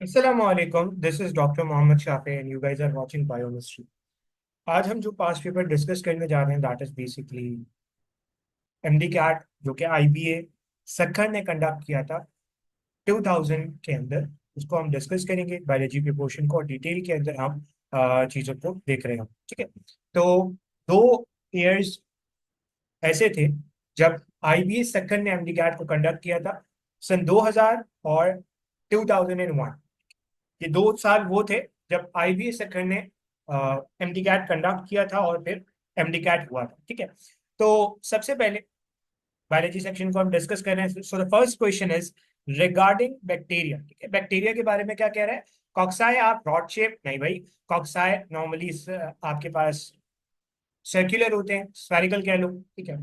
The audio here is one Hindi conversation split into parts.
Assalamualaikum. This is Dr. Mohammed Shafi and you guys are watching Biochemistry. आज हम जो पास्ट पेपर डिस्कस करने जा रहे हैं that is basically MD CAT जो कि आईबीए सक्खर ने कंडक्ट किया था 2000 के अंदर। उसको हम डिस्कस करेंगे बायोलॉजी के पोर्शन को और डिटेल के अंदर हम चीज़ों को देख रहे हैं। ठीक है, तो 2 ईयर्स ऐसे थे जब आईबीए सक्खर ने एमडी कैट को कंडक्ट किया था, सन 2000 और 2001। ये 2 साल वो थे जब आईबीए सेक्टर ने एमडी कैट कंडक्ट किया था और फिर एमडी कैट हुआ था। ठीक है, तो सबसे पहले बायोलॉजी सेक्शन को हम डिस्कस कर रहे हैं। So the first question is regarding bacteria. ठीक है, बैक्टीरिया के बारे में क्या कह रहा है? कॉक्साई आप रॉड शेप नहीं भाई, कॉक्साई नॉर्मली आपके पास सर्कुलर होते हैं, स्फेरिकल कह लो। ठीक है,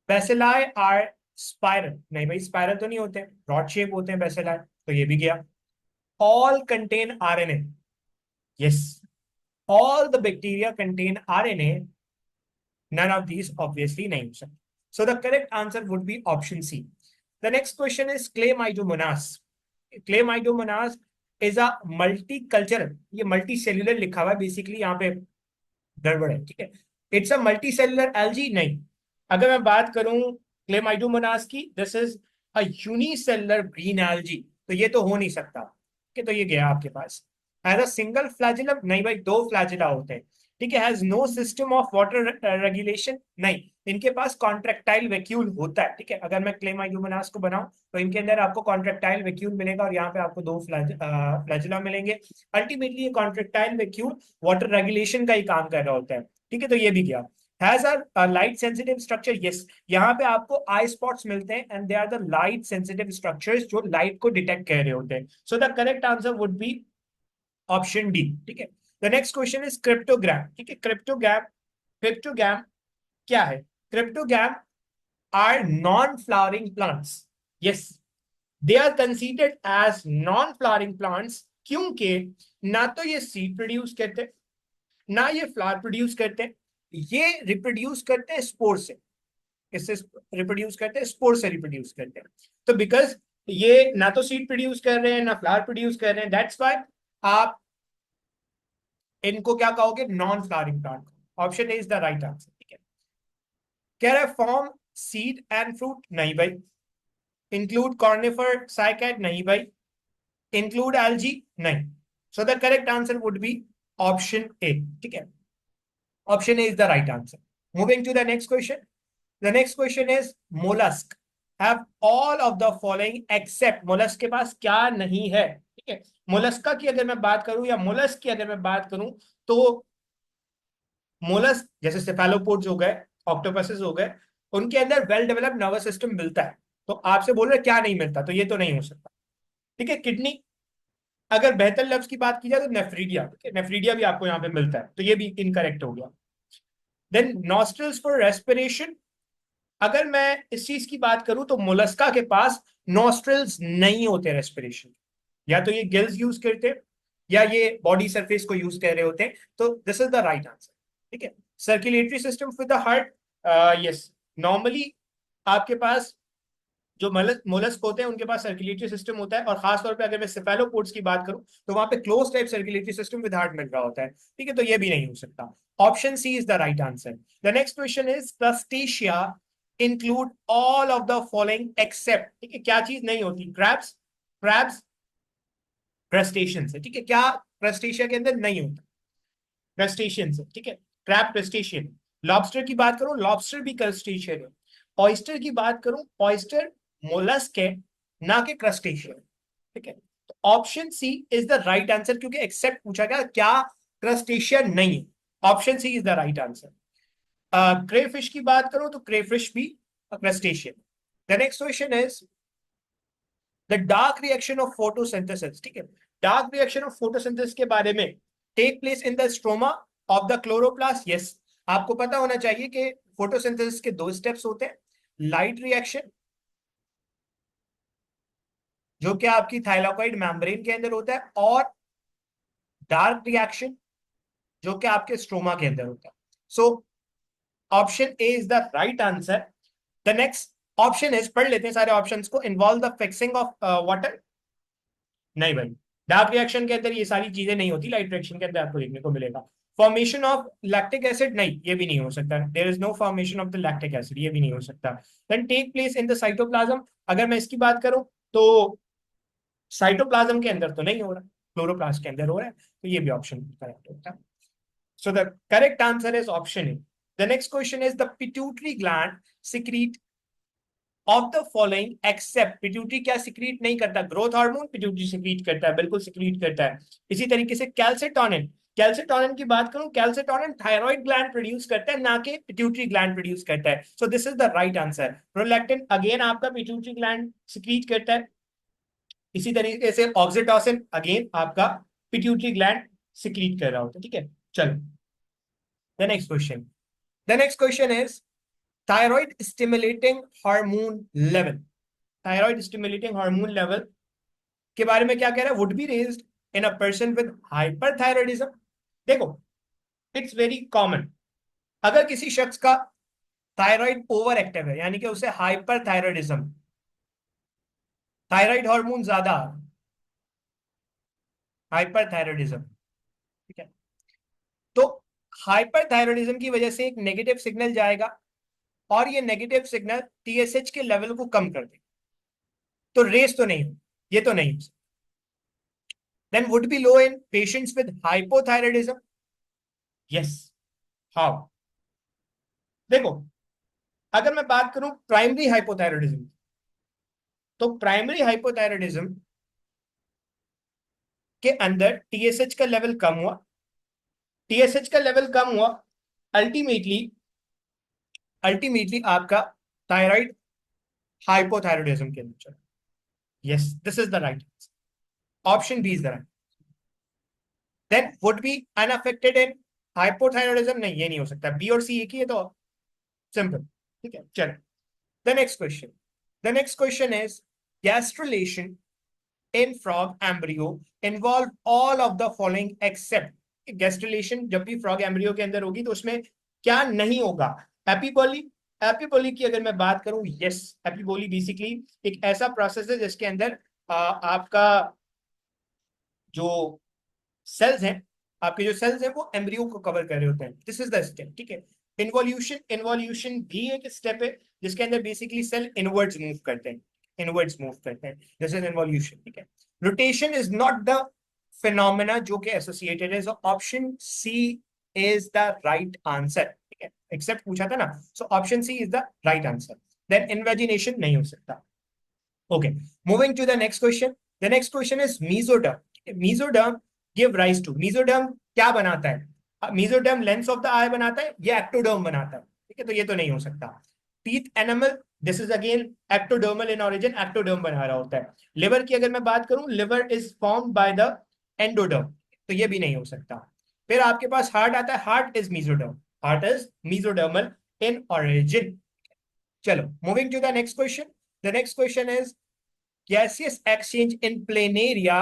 बेसिलाई आर स्पाइरल नहीं भाई, स्पाइरल तो नहीं होते, रॉड शेप होते हैं बेसिलाई, तो ये भी गया। all contain RNA. Yes, all the bacteria contain RNA. None of these obviously names. So the correct answer would be option C. The next question is Chlamydomonas. Chlamydomonas is a multicultural, ये multicellular लिखा हुआ है बेसिकली, यहाँ पे गड़बड़ है। ठीक है, इट्स अ मल्टीसेलुलर एल्गी नहीं। अगर मैं बात करूं क्लेमाइडोमोनास की, this is a unicellular green algae, तो ये तो हो नहीं सकता। ठीक है, तो ये गया आपके पास। एज अ सिंगल फ्लैजिलम नहीं भाई, 2 फ्लैजिला होते हैं। ठीक है, has no system of water regulation नहीं, इनके पास कॉन्ट्रेक्टाइल वैक्यूल होता है। ठीक है, अगर मैं क्लेमाइडोमोनास को बनाऊं तो इनके अंदर आपको कॉन्ट्रेक्टाइल वैक्यूल मिलेगा और यहाँ पे आपको 2 फ्लैजिला मिलेंगे। अल्टीमेटली ये कॉन्ट्रेक्टाइल वैक्यूल वाटर रेगुलेशन का ही काम कर रहा होता है। ठीक है, तो ये भी गया। Has a light sensitive structure, yes, यहाँ पे आपको आई स्पॉट्स मिलते हैं and they are the light sensitive structures जो लाइट को डिटेक्ट कर रहे होते हैं। So the correct answer would be option D. ठीक है, the next question is cryptogram. ठीक है, क्रिप्टोग्राम, क्रिप्टोग्राम क्या है? Cryptogram are non flowering plants. Yes, they are considered as non flowering plants क्योंकि ना तो ये सीड प्रोड्यूस करते, ना ये फ्लावर प्रोड्यूस करते हैं, ये रिप्रोड्यूस करते हैं स्पोर से। इससे रिप्रोड्यूस करते हैं, स्पोर से रिप्रोड्यूस करते हैं। तो बिकॉज ये ना तो सीड प्रोड्यूस कर रहे हैं ना फ्लावर प्रोड्यूस कर रहे हैं, दैट्स व्हाई आप इनको क्या कहोगे? Non flowering plant. Option A is the right answer. ठीक है, कह रहा है फॉर्म सीड एंड फ्रूट नहीं भाई, इंक्लूड कॉर्निफर साइकैड नहीं भाई, इंक्लूड एल्जी नहीं। सो the correct answer would be option A. ठीक है, option A is the right answer. Moving to the next question. The next question is mollusk have all of the following except, mollusk के पास क्या नहीं है? ठीक है, मोलस्का की अगर मैं बात करूं या मोलस्क की अगर मैं बात करूं तो मोलस्क जैसे सेफेलोपोड्स हो गए, ऑक्टोपसेस हो गए, उनके अंदर वेल डेवलप्ड नर्वस सिस्टम मिलता है। तो आपसे बोल रहे क्या नहीं मिलता, तो ये तो नहीं हो सकता। ठीक है, किडनी, अगर बेहतर लफ्ज की बात की जाए तो नेफ्रीडिया। ठीक है, नेफ्रीडिया भी आपको यहाँ पे मिलता है, तो ये भी इनकरेक्ट हो गया। देन नॉस्ट्रल्स फॉर रेस्पिरेशन, अगर मैं इस चीज की बात करूं तो मोलस्का के पास नॉस्ट्रल्स नहीं होते रेस्पिरेशन, या तो ये गिल्स यूज करते या ये बॉडी सरफेस को यूज कर रहे होते हैं। तो this is the right answer. ठीक है, circulatory system with the heart, yes, normally आपके पास जो मोलस्क होते हैं उनके पास सर्कुलेटरी सिस्टम होता है, और खासतौर पे अगर मैं सेफेलोपोड्स की बात करूं तो वहां पे close type circulatory system with heart मिल रहा होता है। ठीक है, तो ये भी नहीं हो सकता। Option C is the right answer. The next question is crustacea include all of the following except. ठीक है, क्या चीज नहीं होती? क्रैब्स, क्रैब्स क्रस्टेशियंस है। ठीक है, क्या क्रस्टेशिया के अंदर नहीं होता? क्रस्टेशियंस है। ठीक है, क्रैब क्रस्टेशियन। लॉबस्टर की बात करूं, लॉबस्टर भी क्रस्टेशियन है। ऑयस्टर की बात करूं, ऑयस्टर मोलस्क है, ना कि क्रस्टेशियन। ठीक है, तो option C is the right answer, क्योंकि एक्सेप्ट पूछा गया, क्या क्रस्टेशियन नहीं है। Option C is the right answer. Crayfish की बात करो तो क्रेफिश भी crustacean. The next question is the dark reaction of photosynthesis. ठीक है, डार्क रिएक्शन ऑफ फोटोसिंथेसिस के बारे में, take place in the stroma of the chloroplast. Yes, आपको पता होना चाहिए कि फोटोसिंथेसिस के 2 स्टेप्स होते हैं। लाइट रिएक्शन जो कि आपकी थाइलाकोइड मेम्ब्रेन के अंदर होता है, और डार्क रिएक्शन जो कि आपके स्ट्रोमा के अंदर होता है। So option A is the right answer. The next option is, पढ़ लेते हैं सारे ऑप्शंस को, involve the fixing of water, नहीं भाई, डार्क रिएक्शन के अंदर ये सारी चीजें नहीं होती, लाइट रिएक्शन के अंदर आपको देखने को मिलेगा। फॉर्मेशन ऑफ लैक्टिक एसिड, नहीं ये भी नहीं हो सकता, there is no formation of the lactic acid, ये भी नहीं हो सकता। Then take place in the cytoplasm, अगर मैं इसकी बात करूं तो साइटोप्लाज्म के अंदर तो नहीं हो रहा, क्लोरोप्लास्ट के अंदर हो रहा है, तो ये भी ऑप्शन करेक्ट होता है। So the correct answer is option A. The next question is the pituitary gland secrete of the following accept, pituitary क्या सिक्रीट नहीं करता, ग्रोथ हार्मोन पिट्यूटरी सिक्रीट करता है, बिल्कुल सिक्रीट करता है। इसी तरीके से कैल्सिटोनिन, कैल्सिटोनिन की बात करूं, कैल्सिटोनिन थायराइड ग्लैंड प्रोड्यूस करता है, ना कि पिट्यूटरी ग्लैंड प्रोड्यूस करता है, so this is the right answer. Prolactin again आपका पिट्यूटरी ग्लैंड सिक्रीट करता है, इसी तरीके से ऑक्सीटोसिन अगेन आपका पिट्यूटरी ग्लैंड सिक्रीट कर रहा होता है, ठीक है। चलो the next question, the next question is thyroid stimulating hormone level, thyroid stimulating hormone level के बारे में क्या कह रहा है, would be raised in a person with hyperthyroidism. देखो इट्स वेरी कॉमन, अगर किसी शख्स का थायराइड ओवर एक्टिव है, यानी कि उसे हाइपरथायराइडिज्म, थायराइड हार्मोन ज्यादा, हाइपरथायराइडिज्म, ठीक है, तो हाइपरथायराइडिज्म की वजह से एक नेगेटिव सिग्नल जाएगा और ये नेगेटिव सिग्नल टीएसएच के लेवल को कम कर देगा, तो रेस तो नहीं हो, ये तो नहीं। then would be low in patients with hypothyroidism, yes, how? देखो अगर मैं बात करूं प्राइमरी हाइपोथायराइडिज्म, तो प्राइमरी हाइपोथायराइडिज्म के अंदर टीएसएच का लेवल कम हुआ, टीएसएच का लेवल कम हुआ, अल्टीमेटली अल्टीमेटली आपका थायराइड हाइपोथायराइडिज्म के अंदर चला, yes this is the right answer, option B is the right. Then would be unaffected in hypothyroidism, नहीं ये नहीं हो सकता, बी और सी एक ही है, तो सिंपल, ठीक है। चलो the next question, the next question is gastrulation in frog embryo involve all of the following except, gastrulation जब भी frog embryo के अंदर होगी तो उसमें क्या नहीं होगा, एपिबोली, एपिबोली की अगर मैं बात करूं, यस एपिबोली बेसिकली एक ऐसा प्रोसेस है जिसके अंदर आपका जो सेल्स हैं, आपके जो सेल्स हैं वो एम्ब्रियो को कवर कर रहे होते हैं, दिस इज द स्टेप, ठीक है। इन्वॉल्यूशन, इन्वॉल्यूशन भी एक स्टेप है जिसके अंदर बेसिकली सेल इनवर्ड्स मूव करते हैं, इनवर्ड्स मूव करते हैं, दिस इज इन्वॉल्यूशन, ठीक है। Rotation is not the phenomena जो कि एसोसिएटेड है, so option C is the right answer, ठीक है, एक्सेप्ट पूछा था ना, so option C is the right answer. Then invagination नहीं हो सकता। Okay, moving to the next question, the next question is mesoderm, mesoderm give rise to, mesoderm क्या बनाता है, mesoderm lens of the eye बनाता है, ये एक्टोडर्म बनाता है, ठीक है, तो ये तो नहीं हो सकता। Teeth animal, this is again ectodermal in origin, ectoderm बना रहा होता है। लिवर की अगर मैं बात करूं, liver is formed by the endoderm, तो ये भी नहीं हो सकता। फिर आपके पास हार्ट आता है, heart is mesoderm, heart is mesodermal in origin. चलो moving to the next question, the next question is gaseous exchange in planaria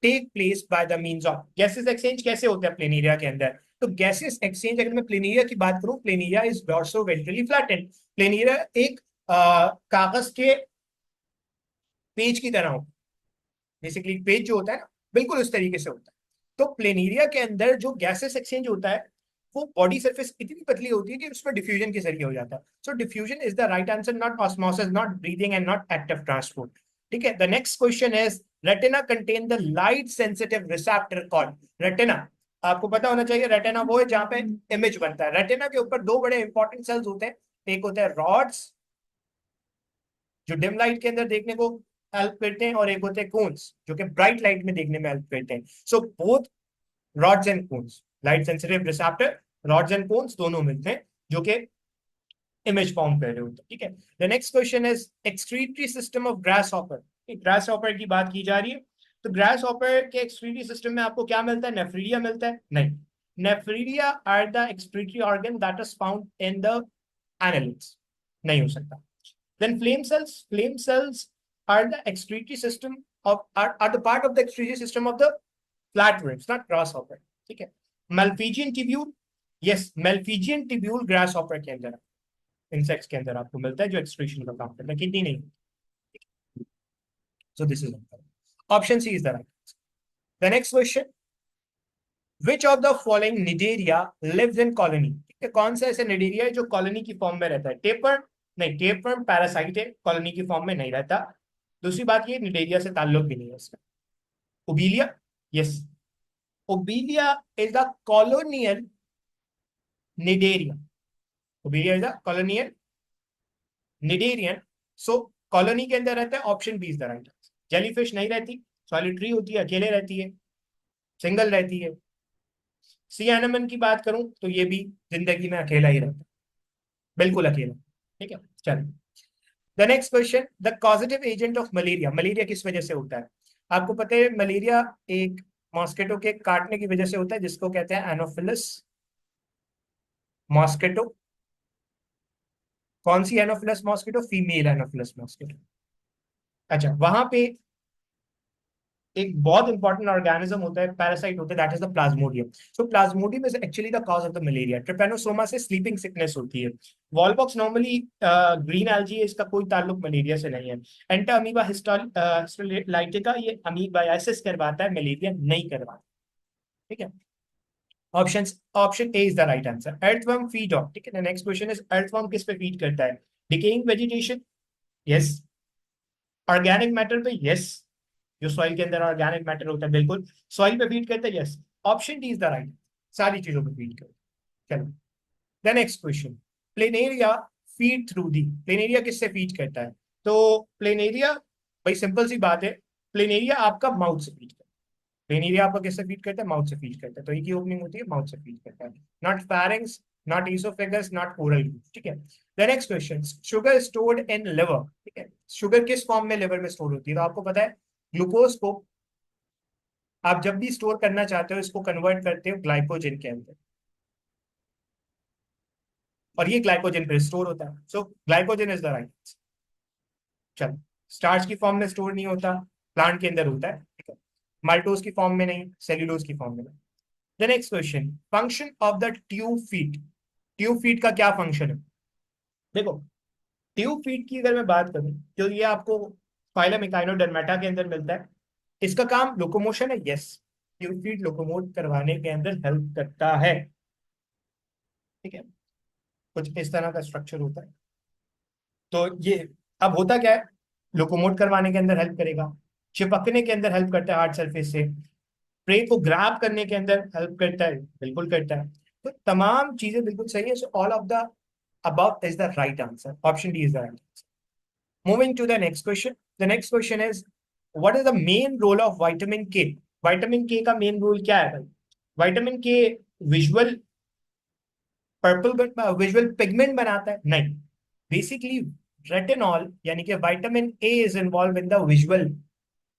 take place by the means of, gaseous exchange कैसे होता है प्लेनेरिया के अंदर, तो gaseous exchange अगर मैं प्लेनेरिया की बात करूं, प्लेनेरिया इज डॉर्सोवेंट्रली फ्लैटेंड, प्लेनेरिया एक कागज के पेज की तरह होता है, बेसिकली पेज जो होता है ना बिल्कुल उस तरीके से होता है। तो प्लेनेरिया के अंदर जो गैसेस एक्सचेंज होता है वो बॉडी सरफेस इतनी पतली होती है कि उसमें डिफ्यूजन के जरिए हो जाता है, so diffusion is the right answer, not osmosis, not breathing and not active transport, ठीक है। The next question is retina contain the light sensitive receptor called, retina आपको पता होना चाहिए, रेटिना वो है जहां पे इमेज बनता है, रेटिना के ऊपर दो बड़े इंपॉर्टेंट सेल्स होते हैं, एक होता है रॉड्स जो डिम लाइट के अंदर देखने को हेल्प करते हैं, और एक होते हैं कोन्स जो कि ब्राइट लाइट में देखने में हेल्प करते हैं, so both rods and cones, light sensitive receptor, rods and cones दोनों मिलते हैं जो कि इमेज फॉर्म कर रहे होते हैं, ठीक है। The next question is excretory system of grasshopper, grasshopper की बात की जा रही है, तो ग्रास हॉपर के एक्सक्रीटरी सिस्टम में आपको क्या मिलता है, नेफ्रीडिया मिलता है, नहीं, nephridia are the excretory organ that is found in the annelids, नहीं हो सकता। Then flame cells are the excretory system of are the part of the excretory system of the flatworms, not grasshopper, ठीक है। Malpighian tubule, yes, Malpighian tubule grasshopper के अंदर, insects के अंदर आपको मिलता है जो excretion का काम करता है, किडनी नहीं, so this is option C is the right. The next question, which of the following cnidaria lives in colony? कौन सा ऐसा निडेरिया है जो कॉलोनी की फॉर्म में रहता है? टेपर नहीं, टेपर पैरासाइट है, कॉलोनी की फॉर्म में नहीं रहता। दूसरी बात ये निडेरिया से ताल्लुक भी नहीं है इसका। Obelia, yes, obelia is the colonial cnidaria. Obelia is the colonial cnidarian. So colony के अंदर रहता है, option B is the right answer. Jellyfish नहीं रहती, सॉलिटरी होती है, अकेले रहती है, सिंगल रहती है। सी एनिमल की बात करूं तो ये भी जिंदगी में अकेला ही रहता है, बिल्कुल अकेला। ठीक है, चलिए the next question, the causative agent of malaria. Malaria किस वजह से होता है? आपको पता है मलेरिया एक मॉस्किटो के काटने की वजह से होता है, जिसको कहते हैं एनोफिलस मॉस्किटो। कौन सी anopheles mosquito? Female anopheles mosquito. अच्छा, वहां पे एक बहुत इंपॉर्टेंट ऑर्गेनिज्म होता है, पैरासाइट होता है, that is the Plasmodium. So Plasmodium is actually the cause of the malaria. Trypanosoma से स्लीपिंग सिकनेस होती है। वॉलबॉक्स नॉर्मली ग्रीन एल्गी है, इसका कोई ताल्लुक मलेरिया से नहीं है। एंटा अमीबा हिस्टोलाइटिका ये अमीबायासिस करवाता है, मलेरिया नहीं करवाता। ठीक है, option option A is the right answer. Earthworm feed on, ठीक है, नेक्स्ट क्वेश्चन इज अर्थवर्म किस पे फीड करता है? Decaying vegetation, yes. Organic matter पे, यस। जो सॉइल के अंदर ऑर्गेनिक मैटर होता है, बिल्कुल सॉइल पे फीड करता है, yes. Option D is the right, सारी चीजों पे फीड करता है। चलो the next question, planaria feed through the. Planaria किससे फीड करता है? तो प्लेनेरिया, भाई सिंपल सी बात है, प्लेनेरिया आपका माउथ से फीड करता है। प्लेनेरिया आपका किससे फीड करता है? माउथ से फीड करता है। तो एक ही ओपनिंग होती है, माउथ से फीड करता है, not pharynx, not oesophagus, not oral. ठीक है, the next question, sugar stored in liver. ठीक है, शुगर किस फॉर्म में लिवर में स्टोर होती है? तो आपको पता है ग्लूकोज को आप जब भी स्टोर करना चाहते हो, इसको कन्वर्ट करते हो ग्लाइकोजन के अंदर, और ये ग्लाइकोजन पे स्टोर होता है। सो ग्लाइकोजन इज द राइट। चलो, स्टार्च की फॉर्म में स्टोर नहीं होता, प्लांट के अंदर होता है। ठीक है, माल्टोज की फॉर्म में नहीं, सेल्यूलोज की फॉर्म में नहीं। The next question, function of the tube feet. Tube feet का क्या फंक्शन है? देखो, ट्यूब फीट की अगर मैं बात करूं तो ये आपको फाइलम इकाइनोडर्मेटा के अंदर मिलता है। इसका काम लोकोमोशन है, यस। ट्यूब फीट लोकोमोट करवाने के अंदर हेल्प करता है। ठीक है, कुछ इस तरह का स्ट्रक्चर होता है। तो ये अब होता क्या है, लोकोमोट करवाने के अंदर हेल्प करेगा, चिपकने के अंदर हेल्प करता है हार्ड सरफेस से, प्रे को ग्रैब करने के अंदर हेल्प करता है, बिल्कुल करता है। तो तमाम चीजें बिल्कुल सही है। So all of the above is the right answer. Option D is the right answer. Moving to the next question. The next question is, what is the main role of vitamin K? Vitamin K का main role क्या है भाई? Vitamin K visual purple visual pigment बनाता है? नहीं, बेसिकली रेटिनॉल यानी कि vitamin A is involve in the visual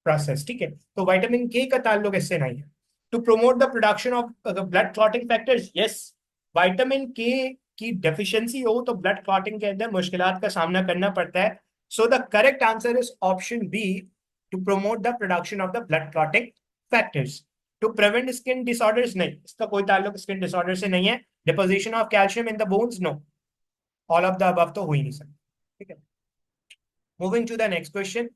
process. ठीक है, तो विटामिन के का ताल्लुक इससे नहीं है। To promote the production of blood clotting factors, yes. Vitamin K की डेफिशिएंसी हो तो ब्लड क्लॉटिंग के अंदर मुश्किलात का सामना करना पड़ता है। So the correct answer is option B, to promote the production of the blood clotting factors. To prevent skin disorders, नहीं, इसका कोई ताल्लुक स्किन डिसऑर्डर से नहीं है। Deposition of calcium in the bones, no. All of the above तो हो ही नहीं सकता। ठीक है, moving to the next question.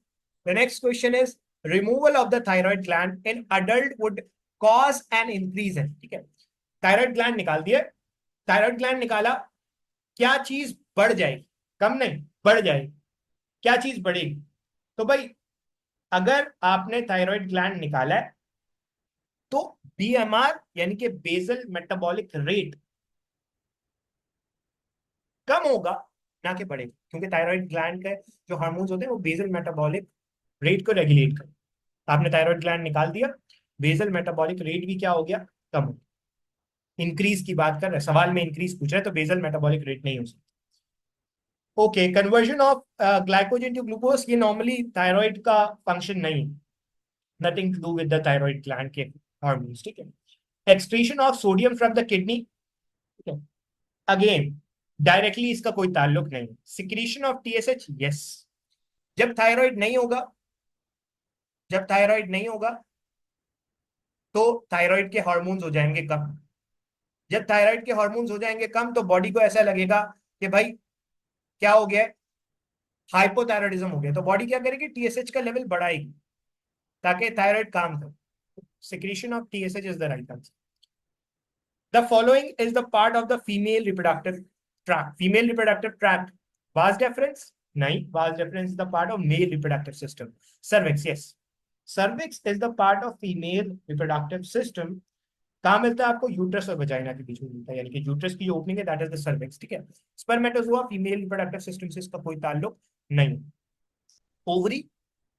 The next question is, removal of the thyroid gland in adult would cause an increase है। ठीक है, थायराइड ग्लैंड निकाल दिया, थायराइड ग्लैंड निकाला, क्या चीज बढ़ जाएगी? कम नहीं, बढ़ जाएगी। क्या चीज बढ़ेगी? तो भाई अगर आपने थायराइड ग्लैंड निकाला है तो बीएमआर यानी कि बेसल मेटाबॉलिक रेट कम होगा, ना कि बढ़ेगा, क्योंकि थायराइड ग्लैंड के जो हार्मोन्स होते हैं वो बेसल मेटाबॉलिक रेट को रेगुलेट करते हैं। आपने थायराइड ग्लैंड निकाल दिया, बेसल मेटाबॉलिक रेट भी क्या हो गया? कम हो। इंक्रीज की बात कर रहे हैं, सवाल में इंक्रीज पूछ रहे हैं, तो बेसल मेटाबॉलिक रेट नहीं हो सकता। Okay, conversion of glycogen to glucose, ये नॉर्मली थायराइड का फंक्शन नहीं, nothing to do with the thyroid gland के हार्मोन्स। ठीक है, excretion of sodium from the kidney, ठीक है, अगेन डायरेक्टली इसका कोई ताल्लुक नहीं। Secretion of TSH, yes. जब थायराइड नहीं होगा, जब थायराइड नहीं होगा तो थायराइड के हार्मोन्स हो जाएंगे कम। जब थायराइड के हार्मोन्स हो जाएंगे कम तो बॉडी को ऐसा लगेगा कि भाई क्या हो गया, हाइपोथायराइडिज्म हो गया। तो बॉडी क्या करेगी? टीएसएच का लेवल बढ़ाएगी ताकि थायराइड काम करे। secretion of TSH is the right answer. The following is the part of the female reproductive tract. Female reproductive tract, vas deferens? Nahi, vas deferens is the part of male reproductive system. Cervix, yes. Cervix is the part of female reproductive system. कहाँ मिलता है आपको? यूट्रस और वजाइना के बीच में मिलता है, यानी कि यूट्रस की जो ओपनिंग है दैट इज द सर्विक्स, ठीक है। स्पर्मेटोजोआ फीमेल रिप्रोडक्टिव सिस्टम से इसका कोई ताल्लुक नहीं। ओवरी,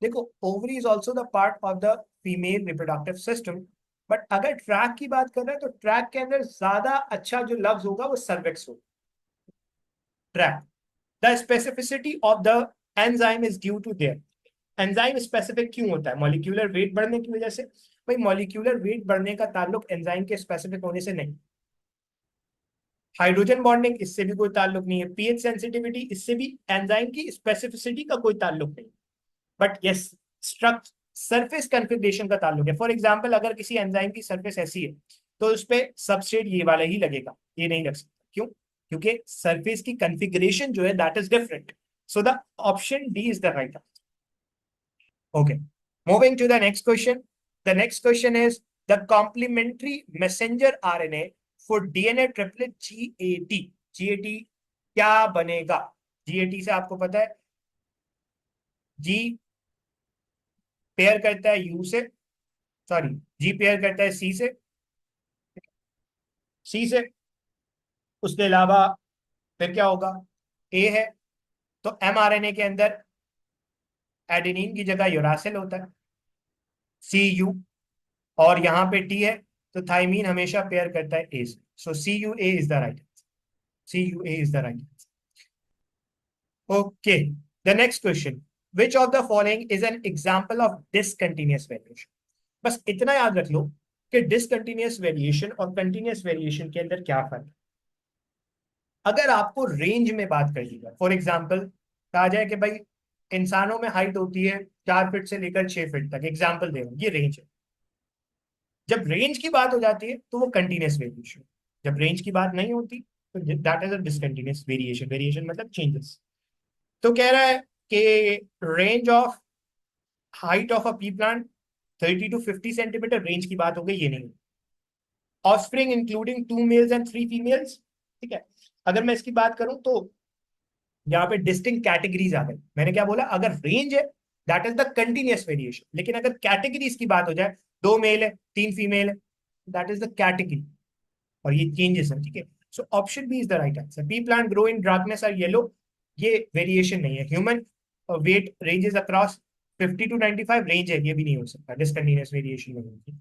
देखो ovary is also the part of the female reproductive system, but अगर ट्रैक की बात कर रहे हैं तो ट्रैक के अंदर ज्यादा अच्छा जो लफ्ज होगा वो सर्विक्स होगा, track. The specificity of the enzyme is due to their, enzyme specific क्यों होता है? मॉलिक्यूलर वेट बढ़ने की वजह से। भाई मॉलिक्यूलर वेट बढ़ने का ताल्लुक एंजाइम के स्पेसिफिक होने से नहीं। हाइड्रोजन बॉन्डिंग, इससे भी कोई ताल्लुक नहीं है। पीएच सेंसिटिविटी, इससे भी एंजाइम की स्पेसिफिसिटी का कोई ताल्लुक नहीं। But yes, structure surface configuration का ताल्लुक है। फॉर एग्जांपल अगर किसी एंजाइम की सरफेस ऐसी है तो उस पर सबस्ट्रेट ये वाला ही लगेगा, ये नहीं लग सकता। क्यों? क्योंकि सरफेस की कॉन्फ़िगरेशन जो है that is different. So the option D is the right answer. Okay, moving to the next question. The next question is the complementary messenger RNA for DNA triplet GAT. GAT क्या बनेगा? GAT से आपको पता है G पेयर करता है U से, सॉरी G पेयर करता है C से, C से उसके अलावा फिर क्या होगा? A है, तो mRNA के अंदर एडेनिन की जगह यूरासिल होता है, CU, और यहाँ पे T है तो थाइमीन हमेशा पेयर करता है A से। सो CUA is the right, CUA is the right answer. Okay, the next question. Which of the following is an example of discontinuous variation? बस इतना याद रख लो कि discontinuous variation और continuous variation के अंदर क्या फर्क है। अगर आपको रेंज में बात करिएगा, फॉर एग्जाम्पल कहा जाए कि भाई इंसानों में हाइट होती है 4 फीट से लेकर 6 फीट तक, एग्जाम्पल दे रहा हूं, ये रेंज है। जब रेंज की बात हो जाती है तो वो कंटिन्यूस वेरिएशन, जब रेंज की बात नहीं होती तो that is a discontinuous variation. Variation मतलब चेंजेस। तो कह रहा है कि range of height of a P plant 30 to 50 centimetre, range की बात हो गई, ये नहीं। Offspring including 2 mails and 3 females, ठीक है। अगर मैं इसकी बात करूं तो यहाँ पे डिस्टिंक्ट कैटेगरीज आ गई। मैंने क्या बोला? अगर रेंज है that is the continuous variation, लेकिन अगर कैटेगरीज की बात हो जाए, 2 मेल है 3 फीमेल है, दैट इज द कैटेगरी, और ये चेंजेस है, ठीक है। So option B is the right answer. Pea plant grow in darkness और येलो, ये वेरिएशन नहीं है। Human weight ranges across 50 to 95, range है, ये भी नहीं हो सकता, डिसकंटिन्यूस वेरिएशन नहीं होगी,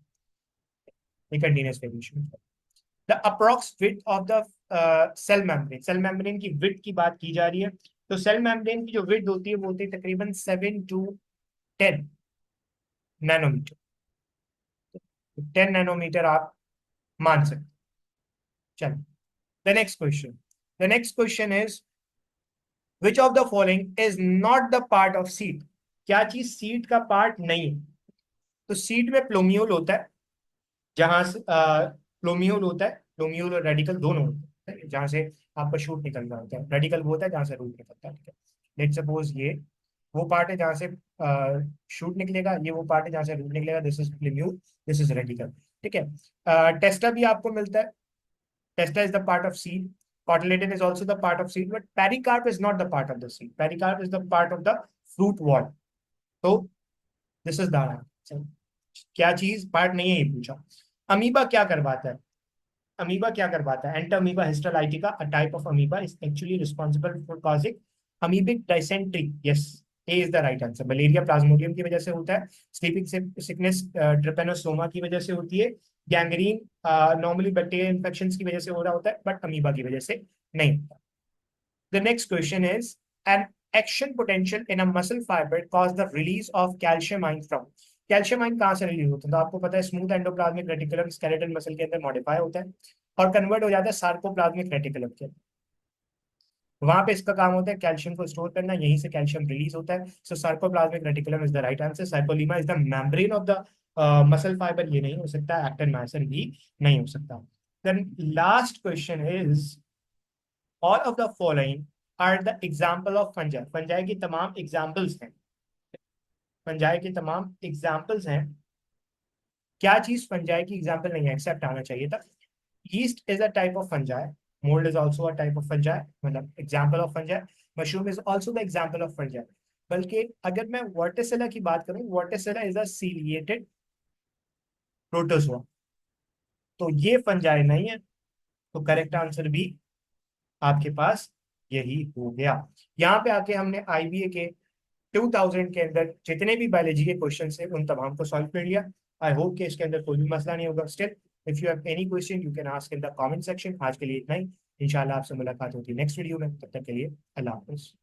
ये continuous variation. The approx width of the cell membrane, cell membrane की विड्थ की बात की जा रही है, तो सेल मेम्ब्रेन की जो विड्थ होती है वो होती है तकरीबन 7 to 10 नैनोमीटर, 10 नैनोमीटर आप मान सकते। चलो, the next question, the next question is which of the following is not the part of seed? क्या चीज सीड का पार्ट नहीं है? तो सीड में प्लोम्यूल होता है, जहां से प्लोम्यूल होता है, प्लोम्यूल और रेडिकल दोनों होते हैं, जहां से आपका शूट निकल रहा होता है। रेडिकल वो होता है जहां से रूट निकलता है, ठीक है। लेट सपोज ये वो पार्ट है जहां से शूट निकलेगा, ये वो पार्ट है जहां से रूट निकलेगा, this is plumule, this is radicle, ठीक है। टेस्टा भी आपको मिलता है, testa is the part of seed, cotyledon is also the part of seed, but pericarp is not the part of the seed. Pericarp is the part of the fruit wall. तो दिस इज द आंसर। क्या चीज पार्ट नहीं है ये पूछा। अमीबा क्या करवाता है? अमीबा क्या करवाता है? Entamoeba histolytica, a type of amoeba, is actually responsible for causing amoebic dysentery. Yes, A is the right answer. Malaria Plasmodium की वजह से होता है, स्लीपिंग सिकनेस ट्रिपेनोसोमा की वजह से होती है, गैंग्रीन नॉर्मली बैक्टीरियल इन्फेक्शन की वजह से हो रहा होता है, बट अमीबा की वजह से नहीं होता। The next question is an action potential in a muscle fibre cause the release of calcium ion from. Calcium ion कहाँ से रिलीज होता है? तो आपको पता है smooth endoplasmic reticulum skeletal muscle के अंदर मॉडिफाई होता है और कन्वर्ट हो जाता है सार्कोप्लाज्मिक रेटिकुलम के, वहां पे इसका काम होता है कैल्शियम को स्टोर करना, यहीं से कैल्शियम रिलीज होता है। So sarcoplasmic reticulum is the right answer. Sarcolemma is the membrane of the muscle fibre, ये नहीं हो सकता। एक्टिन मायोसिन भी नहीं हो सकता। Then last question is all of the following are the example of fungi. Fungi की तमाम एग्जाम्पल्स हैं, फंजाई की तमाम एग्जाम्पल्स हैं क्या चीज फंजाई की एग्जाम्पल नहीं है, एक्सेप्ट आना चाहिए था। yeast is a type of fungi, mold is also a type of fungi, मतलब example of fungi, mushroom is also the example of fungi। बल्कि अगर मैं वर्टिसिला की बात करूं, वर्टिसिला इज अ सीलिएटेड प्रोटोजोआ, तो ये फंजाई नहीं है। तो करेक्ट आंसर भी आपके पास यही हो गया। यहाँ पे आके हमने आईबीए के 2000 के अंदर जितने भी बायोलॉजी के क्वेश्चन है उन तमाम को सॉल्व कर लिया। आई होप कि इसके अंदर कोई भी मसला नहीं होगा। Still if you have any question you can ask in the comment section. आज के लिए इतना ही, इंशाल्लाह आपसे मुलाकात होती है नेक्स्ट वीडियो में। तब तक के लिए अल्लाह हाफिज।